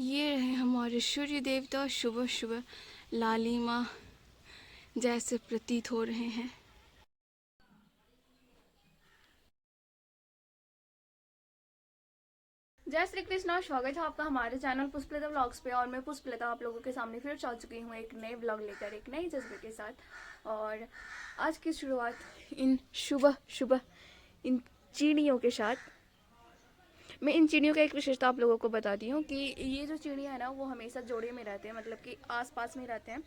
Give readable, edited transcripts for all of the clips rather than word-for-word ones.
ये रहे हमारे सूर्य देवता सुबह सुबह लालिमा जैसे प्रतीत हो रहे हैं। जय श्री कृष्णा, स्वागत है आपका हमारे चैनल पुष्पलता व्लॉग्स पे। और मैं पुष्पलता आप लोगों के सामने फिर चल चुकी हूँ एक नए व्लॉग लेकर, एक नई जज्बे के साथ। और आज की शुरुआत इन सुबह सुबह इन चिड़ियों के साथ। मैं इन चिड़ियों का एक विशेषता आप लोगों को बताती हूँ कि ये जो चिड़िया है ना, वो हमेशा जोड़े में रहते हैं, मतलब कि आसपास में रहते हैं।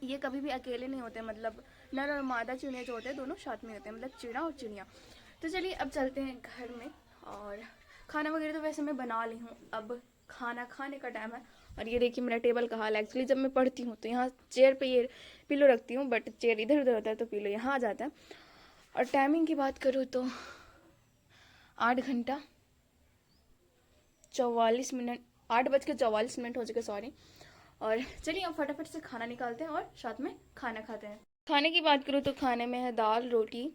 ये कभी भी अकेले नहीं होते, मतलब नर और मादा चिड़िया जो होते हैं दोनों साथ में होते हैं, मतलब चिड़ा और चिड़िया। तो चलिए अब चलते हैं घर में। और खाना वगैरह तो वैसे मैं बना ली हूँ, अब खाना खाने का टाइम है। और ये देखिए मेरा टेबल का हाल। एक्चुअली जब मैं पढ़ती हूँ तो यहाँ चेयर पे ये पिलो रखती हूँ, बट चेयर इधर उधर होता है तो पिलो यहाँ आ जाता है। और टाइमिंग की बात करूँ तो 8 घंटा 44 मिनट, 8:44 हो चुके, सॉरी। और चलिए अब फटाफट से खाना निकालते हैं और साथ में खाना खाते हैं। खाने की बात करूँ तो खाने में है दाल, रोटी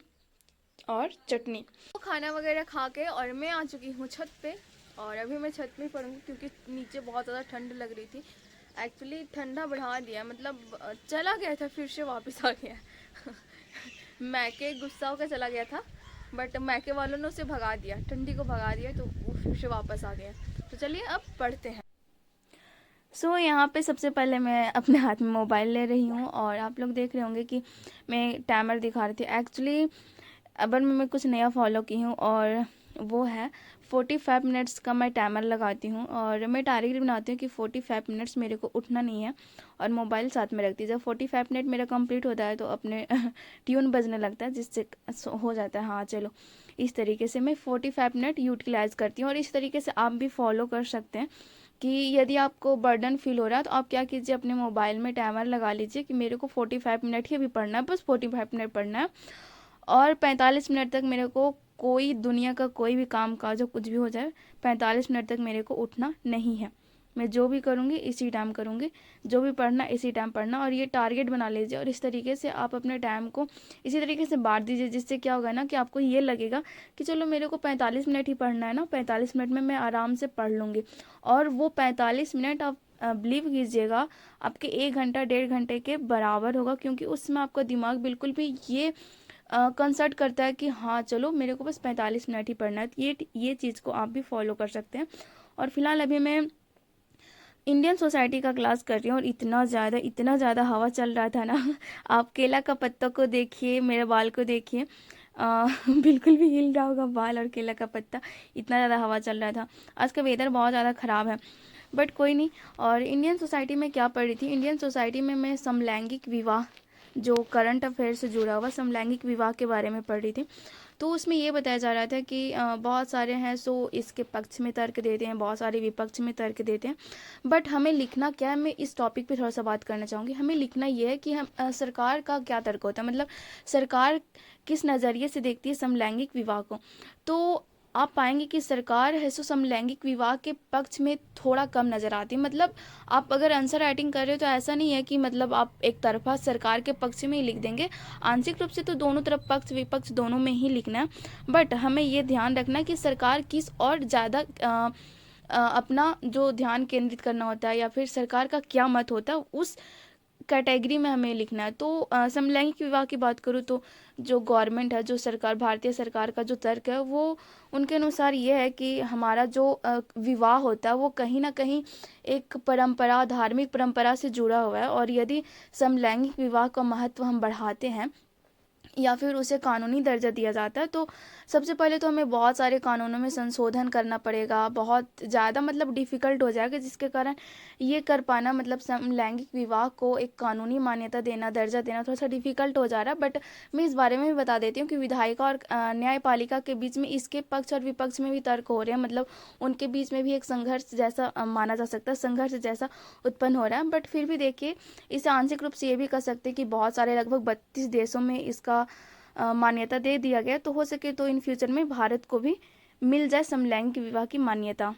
और चटनी। तो खाना वगैरह खा के और मैं आ चुकी हूँ छत पे। और अभी मैं छत में पढ़ूँगी क्योंकि नीचे बहुत ज़्यादा ठंड लग रही थी। एक्चुअली ठंडा बढ़ा दिया, मतलब चला गया था फिर से वापस आ गया। मैके गुस्सा होकर चला गया था, बट मैके वालों ने उसे भगा दिया, ठंडी को भगा दिया, तो वो फिर से वापस आ गया। तो चलिए अब पढ़ते हैं। यहाँ पे सबसे पहले मैं अपने हाथ में मोबाइल ले रही हूँ और आप लोग देख रहे होंगे कि मैं टाइमर दिखा रही थी। एक्चुअली अब मैं कुछ नया फॉलो की हूँ और वो है 45 मिनट्स का मैं टाइमर लगाती हूँ। और मैं टारगेट बनाती हूँ कि 45 मिनट्स मेरे को उठना नहीं है और मोबाइल साथ में रखती हूँ। जब 45 मिनट मेरा कंप्लीट होता है तो अपने ट्यून बजने लगता है, जिससे हो जाता है हाँ चलो। इस तरीके से मैं 45 मिनट यूटिलाइज़ करती हूँ और इस तरीके से आप भी फॉलो कर सकते हैं कि यदि आपको बर्डन फील हो रहा है तो आप क्या कीजिए, अपने मोबाइल में टाइमर लगा लीजिए कि मेरे को 45 मिनट ही अभी पढ़ना है, बस 45 मिनट पढ़ना है। और 45 मिनट तक मेरे को कोई दुनिया का कोई भी काम काज हो, कुछ भी हो जाए, 45 मिनट तक मेरे को उठना नहीं है। मैं जो भी करूँगी इसी टाइम करूँगी, जो भी पढ़ना इसी टाइम पढ़ना। और ये टारगेट बना लीजिए और इस तरीके से आप अपने टाइम को इसी तरीके से बांट दीजिए, जिससे क्या होगा ना कि आपको ये लगेगा कि चलो मेरे को 45 मिनट ही पढ़ना है ना, 45 मिनट में मैं आराम से पढ़ लूँगी। और वो 45 मिनट आप बिलीव कीजिएगा आपके 1 घंटा 1.5 घंटे के बराबर होगा, क्योंकि उसमें आपका दिमाग बिल्कुल भी ये कंसर्ट करता है कि हाँ चलो मेरे को बस 45 मिनट ही पढ़ना है। तो ये चीज़ को आप भी फॉलो कर सकते हैं। और फिलहाल अभी मैं इंडियन सोसाइटी का क्लास कर रही हूँ और इतना ज़्यादा हवा चल रहा था ना। आप केला का पत्ता को देखिए, मेरे बाल को देखिए, बिल्कुल भी हिल रहा होगा बाल और केला का पत्ता, इतना ज़्यादा हवा चल रहा था। आज का वेदर बहुत ज़्यादा ख़राब है, बट कोई नहीं। और इंडियन सोसाइटी में क्या पढ़ रही थी, इंडियन सोसाइटी में मैं समलैंगिक विवाह, जो करंट अफेयर से जुड़ा हुआ समलैंगिक विवाह के बारे में पढ़ रही थी। तो उसमें ये बताया जा रहा था कि बहुत सारे हैं सो इसके पक्ष में तर्क देते हैं, बहुत सारे विपक्ष में तर्क देते हैं, बट हमें लिखना क्या है, मैं इस टॉपिक पे थोड़ा सा बात करना चाहूँगी। हमें लिखना ये है कि हम सरकार का क्या तर्क होता है, मतलब सरकार किस नज़रिए से देखती है समलैंगिक विवाह को। तो आप पाएंगे कि सरकार है सो समलैंगिक विवाह के पक्ष में थोड़ा कम नज़र आती है। मतलब आप अगर आंसर राइटिंग कर रहे हो तो ऐसा नहीं है कि मतलब आप एक तरफा सरकार के पक्ष में ही लिख देंगे। आंशिक रूप से तो दोनों तरफ पक्ष विपक्ष दोनों में ही लिखना है, बट हमें ये ध्यान रखना है कि सरकार किस और ज़्यादा अपना जो ध्यान केंद्रित करना होता है या फिर सरकार का क्या मत होता है, उस कैटेगरी में हमें लिखना है। तो समलैंगिक विवाह की बात करूँ तो जो गवर्नमेंट है, जो सरकार, भारतीय सरकार का जो तर्क है, वो उनके अनुसार ये है कि हमारा जो विवाह होता है वो कहीं ना कहीं एक परंपरा, धार्मिक परंपरा से जुड़ा हुआ है। और यदि समलैंगिक विवाह का महत्व हम बढ़ाते हैं या फिर उसे कानूनी दर्जा दिया जाता है, तो सबसे पहले तो हमें बहुत सारे कानूनों में संशोधन करना पड़ेगा, बहुत ज़्यादा मतलब डिफ़िकल्ट हो जाएगा, जिसके कारण ये कर पाना, मतलब समलैंगिक विवाह को एक कानूनी मान्यता देना, दर्जा देना थोड़ा सा डिफ़िकल्ट हो जा रहा है। बट मैं इस बारे में भी बता देती हूँ कि विधायिका और न्यायपालिका के बीच में इसके पक्ष और विपक्ष में भी तर्क हो रहे हैं, मतलब उनके बीच में भी एक संघर्ष जैसा माना जा सकता है, संघर्ष जैसा उत्पन्न हो रहा है। बट फिर भी देखिए, इसे आंशिक रूप से ये भी कह सकते हैं कि बहुत सारे लगभग 32 देशों में इसका मान्यता दे दिया गया, तो हो सके तो इन फ्यूचर में भारत को भी मिल जाए समलैंगिक विवाह की मान्यता।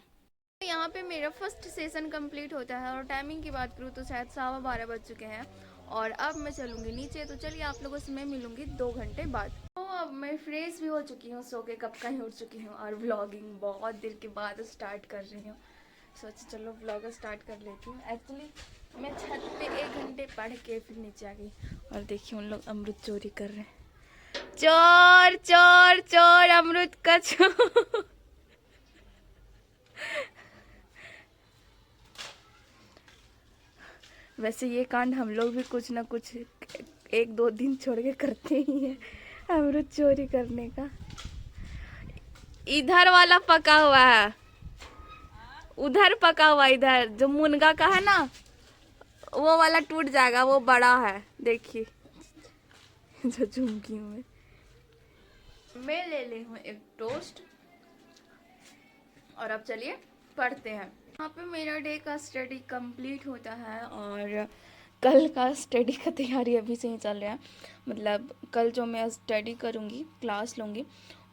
यहाँ पे मेरा फर्स्ट सेशन कंप्लीट होता है और टाइमिंग की बात करूँ तो शायद 12:15 बज चुके हैं और अब मैं चलूँगी नीचे। तो चलिए आप लोगों से मैं मिलूँगी 2 घंटे बाद। तो अब मैं फ्रेश भी हो चुकी हूँ, सो के कब का ही उठ चुकी हूँ और व्लॉगिंग बहुत देर के बाद स्टार्ट कर रही हूँ। सोचा चलो व्लॉग स्टार्ट कर लेती हूँ। एक्चुअली मैं छत पे 1 घंटे पढ़ के फिर नीचे आ गई और देखिए उन लोग अमृत चोरी कर रहे हैं। चोर चोर चोर, अमृत का चोर। वैसे ये कांड हम लोग भी कुछ ना कुछ 1-2 दिन छोड़ के करते ही हैं, अमृत चोरी करने का। इधर वाला पका हुआ है, उधर पका हुआ, इधर जो मुनगा का है ना वो वाला टूट जाएगा, वो बड़ा है देखिए। जो झुमकी में मैं ले ली हूँ एक टोस्ट और अब चलिए पढ़ते हैं। यहाँ पे मेरा डे का स्टडी कंप्लीट होता है और कल का स्टडी का तैयारी अभी से ही चल रहा है। मतलब कल जो मैं स्टडी करूँगी, क्लास लूँगी,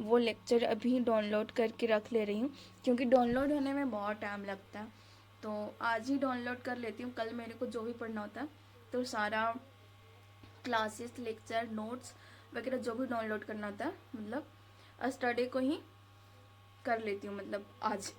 वो लेक्चर अभी डाउनलोड करके रख ले रही हूँ क्योंकि डाउनलोड होने में बहुत टाइम लगता है। तो आज ही डाउनलोड कर लेती हूँ, कल मेरे को जो भी पढ़ना होता है तो सारा क्लासेस, लेक्चर, नोट्स वगैरह जो भी डाउनलोड करना होता है मतलब स्टडी को ही कर लेती हूँ, मतलब आज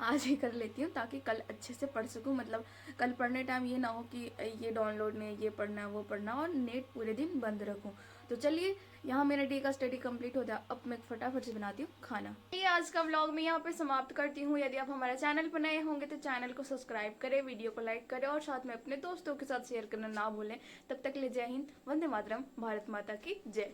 आज ही कर लेती हूँ ताकि कल अच्छे से पढ़ सकूँ। मतलब कल पढ़ने टाइम ये ना हो कि ये डाउनलोड नहीं, ये पढ़ना है, वो पढ़ना, और नेट पूरे दिन बंद रखूँ। तो चलिए यहाँ मेरा डे का स्टडी कंप्लीट हो जाए, अब मैं फटाफट से बनाती हूँ खाना। ये आज का व्लॉग मैं यहाँ पे समाप्त करती हूँ। यदि आप हमारे चैनल पर नए होंगे तो चैनल को सब्सक्राइब करें, वीडियो को लाइक करें और साथ में अपने दोस्तों के साथ शेयर करना ना भूलें। तब तक ले जय हिंद, वंदे मातरम, भारत माता की जय।